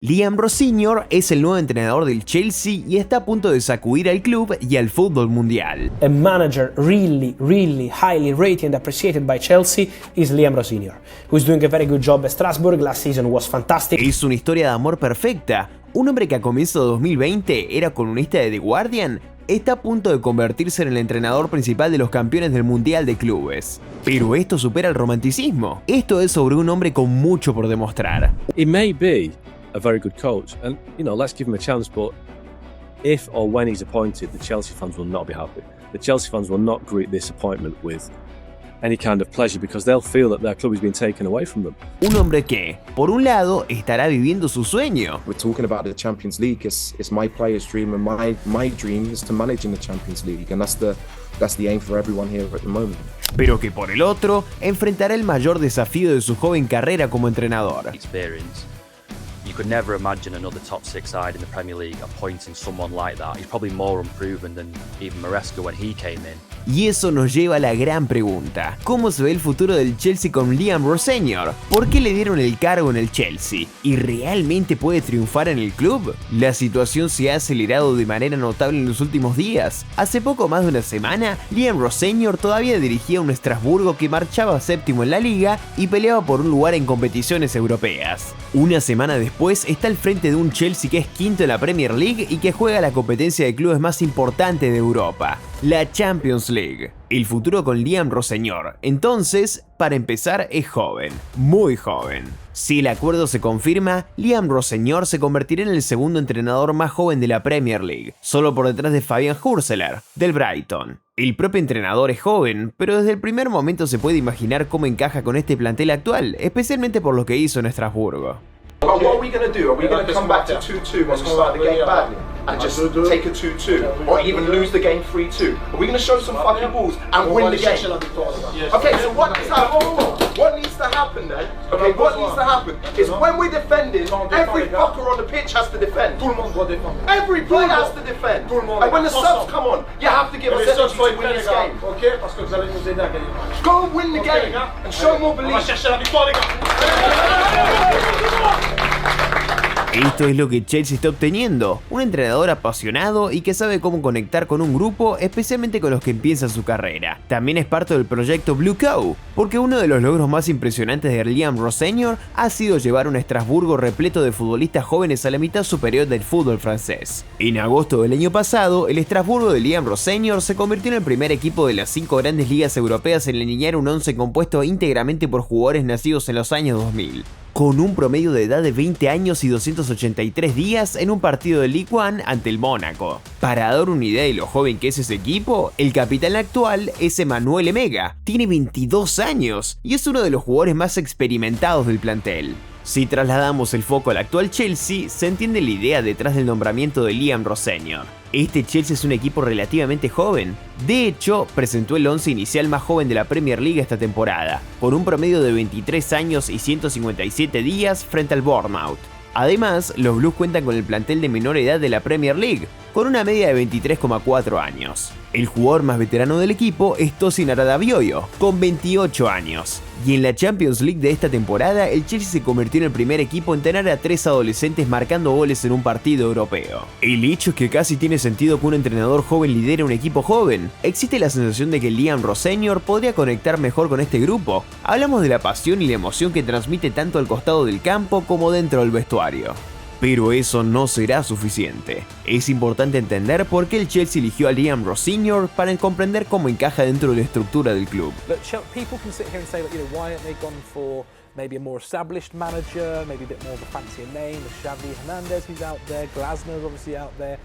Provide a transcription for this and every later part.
Liam Rossignol es el nuevo entrenador del Chelsea y está a punto de sacudir al club y al fútbol mundial. A manager really highly rated and appreciated by Chelsea is Liam Rossignol, who is doing a very good job at Strasbourg. Last season was fantastic. Es una historia de amor perfecta. Un hombre que a comienzos de 2020 era columnista de The Guardian está a punto de convertirse en el entrenador principal de los campeones del Mundial de Clubes. Pero esto supera el romanticismo. Esto es sobre un hombre con mucho por demostrar. He may be a very good coach, and let's give him a chance, but if or when he's appointed, the Chelsea fans will not be happy. The Chelsea fans will not greet this appointment with any kind of pleasure because they'll feel that their club is being taken away from them. Un hombre que, por un lado, estará viviendo su sueño. We're talking about the Champions League. It's my player's dream, and my dream is to manage in the Champions League, and that's the aim for everyone here at the moment. Pero que por el otro, enfrentará el mayor desafío de su joven carrera como entrenador. Experience. You could never imagine another top six side in the Premier League appointing someone like that. He's probably more unproven than even Maresca when he came in. Y eso nos lleva a la gran pregunta: ¿cómo se ve el futuro del Chelsea con Liam Rossignol? ¿Por qué le dieron el cargo en el Chelsea? ¿Y realmente puede triunfar en el club? La situación se ha acelerado de manera notable en los últimos días. Hace poco más de una semana, Liam Rossignol todavía dirigía un Estrasburgo que marchaba séptimo en la liga y peleaba por un lugar en competiciones europeas. Una semana después está al frente de un Chelsea que es quinto en la Premier League y que juega la competencia de clubes más importante de Europa, la Champions League. El futuro con Liam Rossignol, entonces, para empezar, es joven, muy joven. Si el acuerdo se confirma, Liam Rossignol se convertirá en el segundo entrenador más joven de la Premier League, solo por detrás de Fabian Hürzeler, del Brighton. El propio entrenador es joven, pero desde el primer momento se puede imaginar cómo encaja con este plantel actual, especialmente por lo que hizo en Estrasburgo. But what are we going to do? Are we going to come back to 2-2 when we start the game badly and just take a 2-2 or even lose the game 3-2? Are we going to show some fucking balls and win the game? Okay, so what needs to happen? What needs to happen then? Okay, what needs to happen is when we're defending, every fucker on the pitch has to defend. Every player has to defend. And when the subs come on, you have to give us energy to win this game. Go and win the game and show more belief. Esto es lo que Chelsea está obteniendo, un entrenador apasionado y que sabe cómo conectar con un grupo, especialmente con los que empiezan su carrera. También es parte del proyecto Blue Cow, porque uno de los logros más impresionantes de Liam Rossignol ha sido llevar un Estrasburgo repleto de futbolistas jóvenes a la mitad superior del fútbol francés. En agosto del año pasado, el Estrasburgo de Liam Rossignol se convirtió en el primer equipo de las 5 grandes ligas europeas en alinear un once compuesto íntegramente por jugadores nacidos en los años 2000. Con un promedio de edad de 20 años y 283 días en un partido de Ligue 1 ante el Mónaco. Para dar una idea de lo joven que es ese equipo, el capitán actual es Emmanuel Emega, tiene 22 años y es uno de los jugadores más experimentados del plantel. Si trasladamos el foco al actual Chelsea, se entiende la idea detrás del nombramiento de Liam Rossignol. Este Chelsea es un equipo relativamente joven. De hecho, presentó el once inicial más joven de la Premier League esta temporada, con un promedio de 23 años y 157 días frente al Bournemouth. Además, los Blues cuentan con el plantel de menor edad de la Premier League, con una media de 23,4 años. El jugador más veterano del equipo es Tosin Adarabioyo, con 28 años. Y en la Champions League de esta temporada, el Chelsea se convirtió en el primer equipo en tener a 3 adolescentes marcando goles en un partido europeo. El hecho es que casi tiene sentido que un entrenador joven lidere un equipo joven. Existe la sensación de que Liam Rossignol podría conectar mejor con este grupo. Hablamos de la pasión y la emoción que transmite tanto al costado del campo como dentro del vestuario. Pero eso no será suficiente. Es importante entender por qué el Chelsea eligió a Liam Rossignol para comprender cómo encaja dentro de la estructura del club. People can sit here and say, why aren't they gone for maybe a more established manager, maybe a bit more of a fancier name, Xavi Hernandez who's out there, Glasner's obviously out there.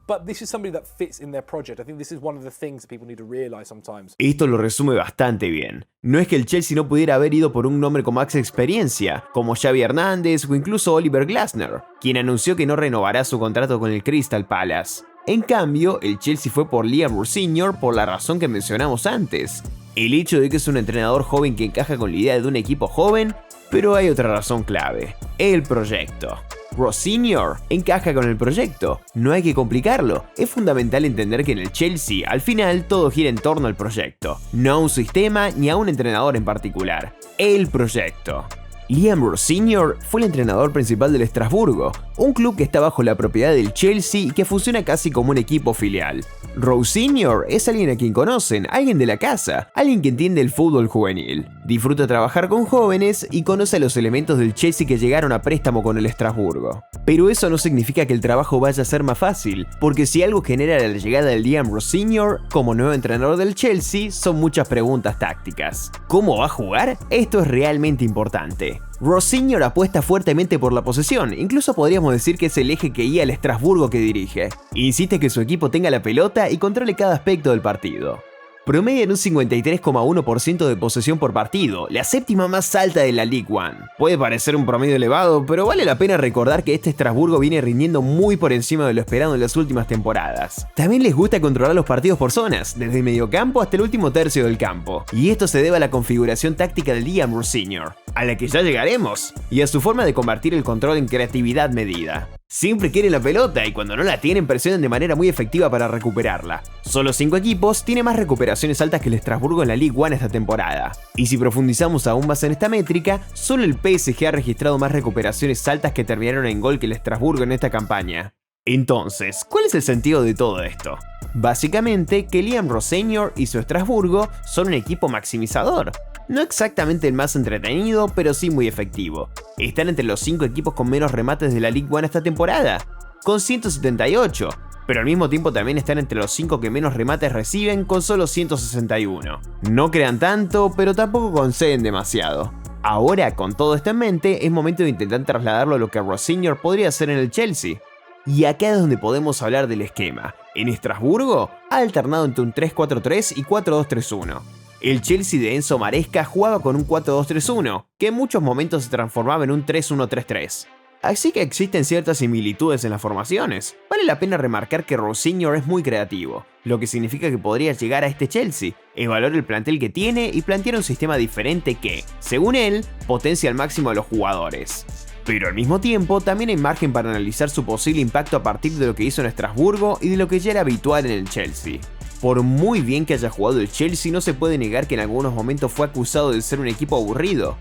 But this is somebody that fits in their project. I think this is one of the things that people need to realize sometimes. Esto lo resume bastante bien. No es que el Chelsea no pudiera haber ido por un nombre con más experiencia, como Xavi Hernández o incluso Oliver Glasner, quien anunció que no renovará su contrato con el Crystal Palace. En cambio, el Chelsea fue por Liam Rossignol por la razón que mencionamos antes. El hecho de que es un entrenador joven que encaja con la idea de un equipo joven, pero hay otra razón clave: el proyecto. Rossignol encaja con el proyecto, no hay que complicarlo. Es fundamental entender que en el Chelsea, al final, todo gira en torno al proyecto, no a un sistema ni a un entrenador en particular. El proyecto. Liam Rowe Sr. fue el entrenador principal del Estrasburgo, un club que está bajo la propiedad del Chelsea y que funciona casi como un equipo filial. Rowe Sr. es alguien a quien conocen, alguien de la casa, alguien que entiende el fútbol juvenil. Disfruta trabajar con jóvenes y conoce los elementos del Chelsea que llegaron a préstamo con el Estrasburgo. Pero eso no significa que el trabajo vaya a ser más fácil, porque si algo genera la llegada de Liam Rowe Sr. como nuevo entrenador del Chelsea son muchas preguntas tácticas. ¿Cómo va a jugar? Esto es realmente importante. Rowe Sr. apuesta fuertemente por la posesión, incluso podríamos decir que es el eje que guía al Estrasburgo que dirige. Insiste que su equipo tenga la pelota y controle cada aspecto del partido. Promedian un 53,1% de posesión por partido, la séptima más alta de la League One. Puede parecer un promedio elevado, pero vale la pena recordar que este Estrasburgo viene rindiendo muy por encima de lo esperado en las últimas temporadas. También les gusta controlar los partidos por zonas, desde el mediocampo hasta el último tercio del campo, y esto se debe a la configuración táctica de Liam Rowe Sr., a la que ya llegaremos, y a su forma de convertir el control en creatividad medida. Siempre quieren la pelota y cuando no la tienen presionan de manera muy efectiva para recuperarla. Solo 5 equipos tienen más recuperaciones altas que el Estrasburgo en la League One esta temporada. Y si profundizamos aún más en esta métrica, solo el PSG ha registrado más recuperaciones altas que terminaron en gol que el Estrasburgo en esta campaña. Entonces, ¿cuál es el sentido de todo esto? Básicamente que Liam Rowe Sr. y su Estrasburgo son un equipo maximizador. No exactamente el más entretenido, pero sí muy efectivo. Están entre los 5 equipos con menos remates de la League One esta temporada, con 178, pero al mismo tiempo también están entre los 5 que menos remates reciben, con solo 161. No crean tanto, pero tampoco conceden demasiado. Ahora, con todo esto en mente, es momento de intentar trasladarlo a lo que Rowe Sr. podría hacer en el Chelsea. Y acá es donde podemos hablar del esquema. En Estrasburgo ha alternado entre un 3-4-3 y 4-2-3-1. El Chelsea de Enzo Maresca jugaba con un 4-2-3-1, que en muchos momentos se transformaba en un 3-1-3-3. Así que existen ciertas similitudes en las formaciones. Vale la pena remarcar que Rowe Sr. es muy creativo, lo que significa que podría llegar a este Chelsea, evaluar el plantel que tiene y plantear un sistema diferente que, según él, potencia al máximo a los jugadores. Pero al mismo tiempo también hay margen para analizar su posible impacto a partir de lo que hizo en Estrasburgo y de lo que ya era habitual en el Chelsea. Por muy bien que haya jugado el Chelsea, no se puede negar que en algunos momentos fue acusado de ser un equipo aburrido.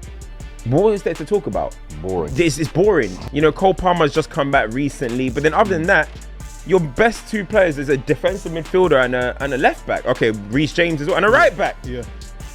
What is there to talk about? Boring. This is boring. You know, Cole Palmer's just come back recently, but then other than that, your best 2 players is a defensive midfielder and a left back. Okay, Reece James as well, and a right back. Yeah.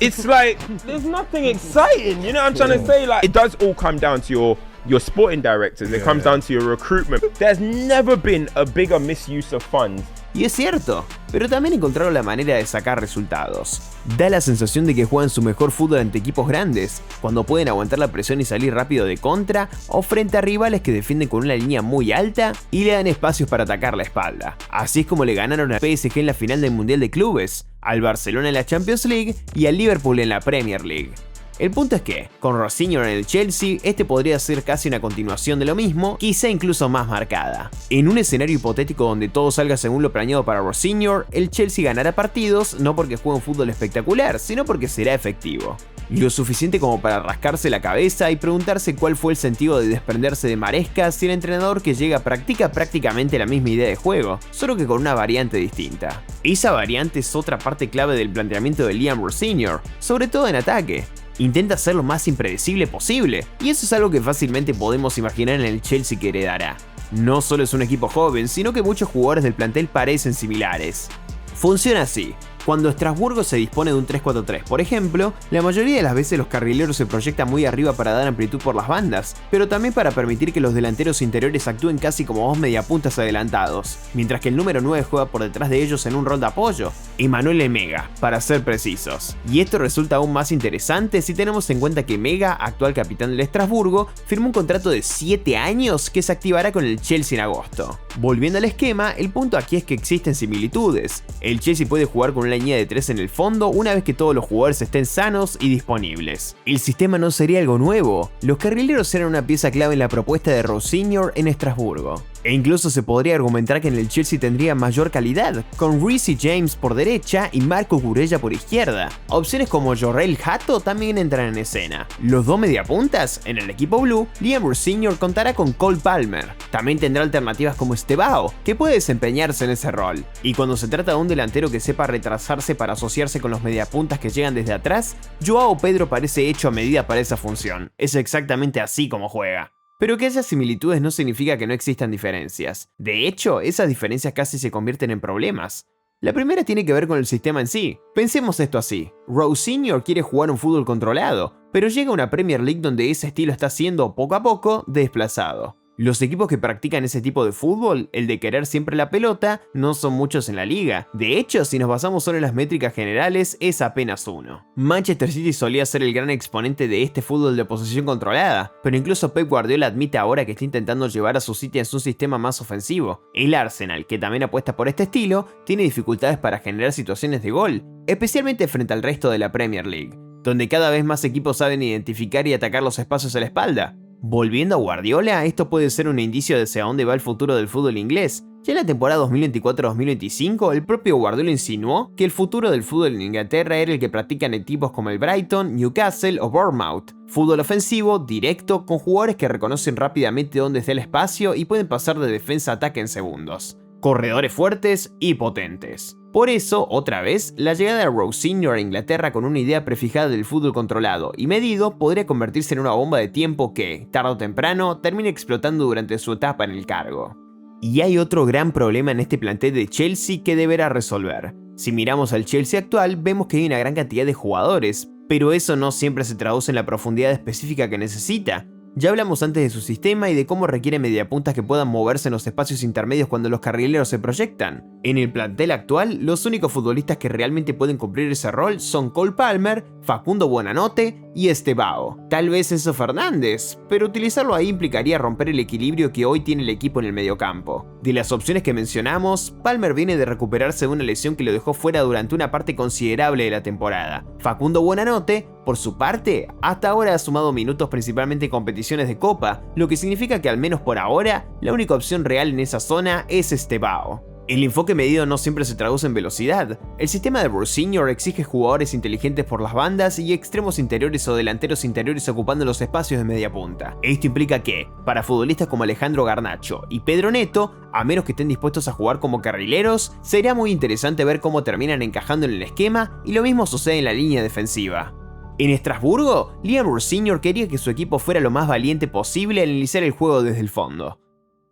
It's like, there's nothing exciting, you know what I'm trying to say? Like, it does all come down to your sporting directors, it comes down to your recruitment. There's never been a bigger misuse of funds. Y es cierto, pero también encontraron la manera de sacar resultados. Da la sensación de que juegan su mejor fútbol ante equipos grandes, cuando pueden aguantar la presión y salir rápido de contra, o frente a rivales que defienden con una línea muy alta y le dan espacios para atacar la espalda. Así es como le ganaron al PSG en la final del Mundial de Clubes, al Barcelona en la Champions League y al Liverpool en la Premier League. El punto es que, con Rowe Sr. en el Chelsea, este podría ser casi una continuación de lo mismo, quizá incluso más marcada. En un escenario hipotético donde todo salga según lo planeado para Rowe Sr., el Chelsea ganará partidos no porque juegue un fútbol espectacular, sino porque será efectivo. Lo suficiente como para rascarse la cabeza y preguntarse cuál fue el sentido de desprenderse de Maresca si el entrenador que llega practica prácticamente la misma idea de juego, solo que con una variante distinta. Esa variante es otra parte clave del planteamiento de Liam Rowe Sr., sobre todo en ataque. Intenta ser lo más impredecible posible, y eso es algo que fácilmente podemos imaginar en el Chelsea que heredará. No solo es un equipo joven, sino que muchos jugadores del plantel parecen similares. Funciona así. Cuando Estrasburgo se dispone de un 3-4-3, por ejemplo, la mayoría de las veces los carrileros se proyectan muy arriba para dar amplitud por las bandas, pero también para permitir que los delanteros interiores actúen casi como 2 mediapuntas adelantados, mientras que el número 9 juega por detrás de ellos en un rol de apoyo, Emmanuel Mega, para ser precisos. Y esto resulta aún más interesante si tenemos en cuenta que Mega, actual capitán del Estrasburgo, firmó un contrato de 7 años que se activará con el Chelsea en agosto. Volviendo al esquema, el punto aquí es que existen similitudes. El Chelsea puede jugar con una línea de 3 en el fondo una vez que todos los jugadores estén sanos y disponibles. El sistema no sería algo nuevo, los carrileros eran una pieza clave en la propuesta de Rowe Sr. en Estrasburgo. E incluso se podría argumentar que en el Chelsea tendría mayor calidad, con Reece James por derecha y Marco Cucurella por izquierda. Opciones como Jorrell Hato también entran en escena. Los dos mediapuntas, en el equipo blue, Liam Rosignol contará con Cole Palmer. También tendrá alternativas como Estevao, que puede desempeñarse en ese rol. Y cuando se trata de un delantero que sepa retrasarse para asociarse con los mediapuntas que llegan desde atrás, Joao Pedro parece hecho a medida para esa función. Es exactamente así como juega. Pero que haya similitudes no significa que no existan diferencias. De hecho, esas diferencias casi se convierten en problemas. La primera tiene que ver con el sistema en sí. Pensemos esto así. Rosignol quiere jugar un fútbol controlado, pero llega a una Premier League donde ese estilo está siendo poco a poco desplazado. Los equipos que practican ese tipo de fútbol, el de querer siempre la pelota, no son muchos en la liga. De hecho, si nos basamos solo en las métricas generales, es apenas uno. Manchester City solía ser el gran exponente de este fútbol de posesión controlada, pero incluso Pep Guardiola admite ahora que está intentando llevar a su City en un sistema más ofensivo. El Arsenal, que también apuesta por este estilo, tiene dificultades para generar situaciones de gol, especialmente frente al resto de la Premier League, donde cada vez más equipos saben identificar y atacar los espacios a la espalda. Volviendo a Guardiola, esto puede ser un indicio de hacia dónde va el futuro del fútbol inglés. Ya en la temporada 2024-2025, el propio Guardiola insinuó que el futuro del fútbol en Inglaterra era el que practican equipos como el Brighton, Newcastle o Bournemouth. Fútbol ofensivo, directo, con jugadores que reconocen rápidamente dónde está el espacio y pueden pasar de defensa a ataque en segundos. Corredores fuertes y potentes. Por eso, otra vez, la llegada de Rosignol a Inglaterra con una idea prefijada del fútbol controlado y medido podría convertirse en una bomba de tiempo que, tarde o temprano, termine explotando durante su etapa en el cargo. Y hay otro gran problema en este plantel de Chelsea que deberá resolver. Si miramos al Chelsea actual, vemos que hay una gran cantidad de jugadores, pero eso no siempre se traduce en la profundidad específica que necesita. Ya hablamos antes de su sistema y de cómo requiere mediapuntas que puedan moverse en los espacios intermedios cuando los carrileros se proyectan. En el plantel actual, los únicos futbolistas que realmente pueden cumplir ese rol son Cole Palmer, Facundo Buonanotte y Estevao. Tal vez Enzo Fernández, pero utilizarlo ahí implicaría romper el equilibrio que hoy tiene el equipo en el mediocampo. De las opciones que mencionamos, Palmer viene de recuperarse de una lesión que lo dejó fuera durante una parte considerable de la temporada. Facundo Buonanotte, por su parte, hasta ahora ha sumado minutos principalmente en competiciones de Copa, lo que significa que al menos por ahora, la única opción real en esa zona es Estevao. El enfoque medido no siempre se traduce en velocidad. El sistema de Rosignol exige jugadores inteligentes por las bandas y extremos interiores o delanteros interiores ocupando los espacios de media punta. Esto implica que, para futbolistas como Alejandro Garnacho y Pedro Neto, a menos que estén dispuestos a jugar como carrileros, será muy interesante ver cómo terminan encajando en el esquema, y lo mismo sucede en la línea defensiva. En Estrasburgo, Liam Rosignol quería que su equipo fuera lo más valiente posible al iniciar el juego desde el fondo.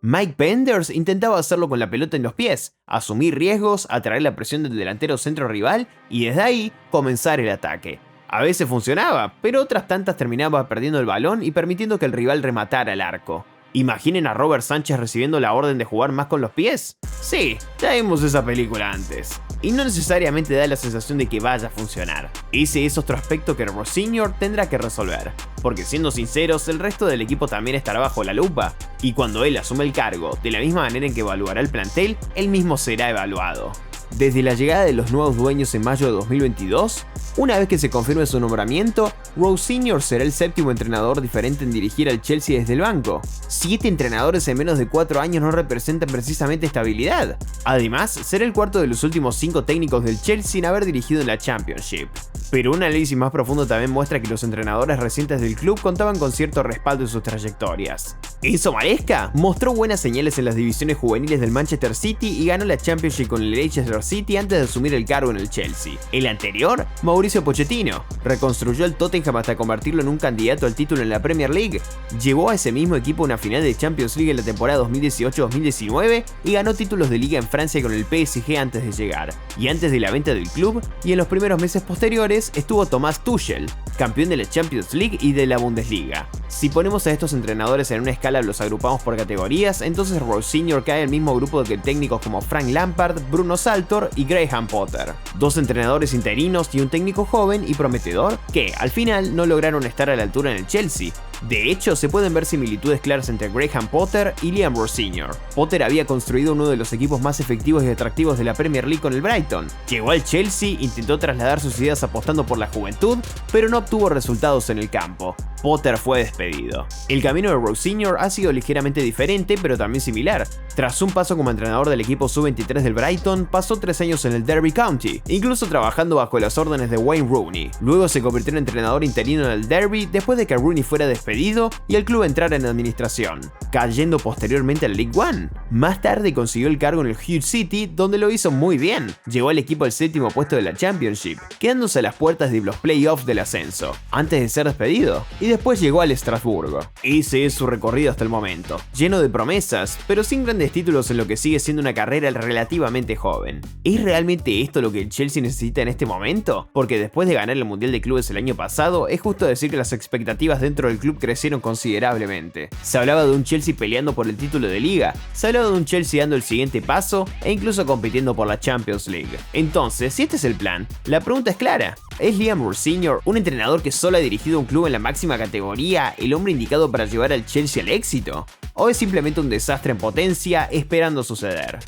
Mike Penders intentaba hacerlo con la pelota en los pies, asumir riesgos, atraer la presión del delantero centro rival y desde ahí comenzar el ataque. A veces funcionaba, pero otras tantas terminaba perdiendo el balón y permitiendo que el rival rematara el arco. ¿Imaginen a Robert Sánchez recibiendo la orden de jugar más con los pies? Sí, ya vimos esa película antes. Y no necesariamente da la sensación de que vaya a funcionar. Ese es otro aspecto que Rosignol tendrá que resolver. Porque siendo sinceros, el resto del equipo también estará bajo la lupa. Y cuando él asume el cargo, de la misma manera en que evaluará el plantel, él mismo será evaluado. Desde la llegada de los nuevos dueños en mayo de 2022, una vez que se confirme su nombramiento, Rosignol será el séptimo entrenador diferente en dirigir al Chelsea desde el banco. 7 entrenadores en menos de 4 años no representan precisamente estabilidad. Además, será el cuarto de los últimos 5 técnicos del Chelsea sin haber dirigido en la Championship. Pero un análisis más profundo también muestra que los entrenadores recientes del club contaban con cierto respaldo en sus trayectorias. Enzo Maresca mostró buenas señales en las divisiones juveniles del Manchester City y ganó la Championship con el Leicester City antes de asumir el cargo en el Chelsea. El anterior, Mauricio Pochettino, reconstruyó el Tottenham hasta convertirlo en un candidato al título en la Premier League, llevó a ese mismo equipo a una final de Champions League en la temporada 2018-2019 y ganó títulos de liga en Francia con el PSG antes de llegar. Y antes de la venta del club, y en los primeros meses posteriores, estuvo Thomas Tuchel, campeón de la Champions League y de la Bundesliga. Si ponemos a estos entrenadores en una escala los agrupamos por categorías, entonces Rosignol cae en el mismo grupo que técnicos como Frank Lampard, Bruno Saltor y Graham Potter. 2 entrenadores interinos y un técnico joven y prometedor que, al final, no lograron estar a la altura en el Chelsea. De hecho, se pueden ver similitudes claras entre Graham Potter y Liam Rosenior. Potter había construido uno de los equipos más efectivos y atractivos de la Premier League con el Brighton. Llegó al Chelsea, intentó trasladar sus ideas apostando por la juventud, pero no obtuvo resultados en el campo. Potter fue despedido. El camino de Rosenior ha sido ligeramente diferente, pero también similar. Tras un paso como entrenador del equipo sub-23 del Brighton, pasó 3 años en el Derby County, incluso trabajando bajo las órdenes de Wayne Rooney. Luego se convirtió en entrenador interino en el Derby después de que Rooney fuera despedido y el club entrara en administración, cayendo posteriormente al League One. Más tarde consiguió el cargo en el Hull City, donde lo hizo muy bien. Llevó al equipo al 7º puesto de la Championship, quedándose a las puertas de los playoffs del ascenso, antes de ser despedido, y después llegó al Estrasburgo. Ese es su recorrido hasta el momento, lleno de promesas, pero sin grandes títulos en lo que sigue siendo una carrera relativamente joven. ¿Es realmente esto lo que el Chelsea necesita en este momento? Porque después de ganar el Mundial de Clubes el año pasado, es justo decir que las expectativas dentro del club crecieron considerablemente. Se hablaba de un Chelsea peleando por el título de liga, se hablaba de un Chelsea dando el siguiente paso e incluso compitiendo por la Champions League. Entonces, si este es el plan, la pregunta es clara. ¿Es Liam Rosenior, un entrenador que solo ha dirigido un club en la máxima categoría, el hombre indicado para llevar al Chelsea al éxito? ¿O es simplemente un desastre en potencia esperando suceder?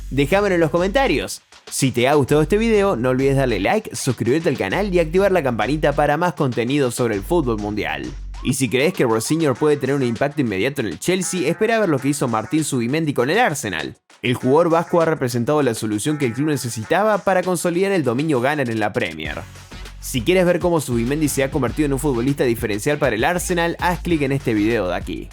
Déjamelo en los comentarios. Si te ha gustado este video, no olvides darle like, suscribirte al canal y activar la campanita para más contenido sobre el fútbol mundial. Y si crees que Rosenior puede tener un impacto inmediato en el Chelsea, espera ver lo que hizo Martín Zubimendi con el Arsenal. El jugador vasco ha representado la solución que el club necesitaba para consolidar el dominio Gunner en la Premier. Si quieres ver cómo Zubimendi se ha convertido en un futbolista diferencial para el Arsenal, haz clic en este video de aquí.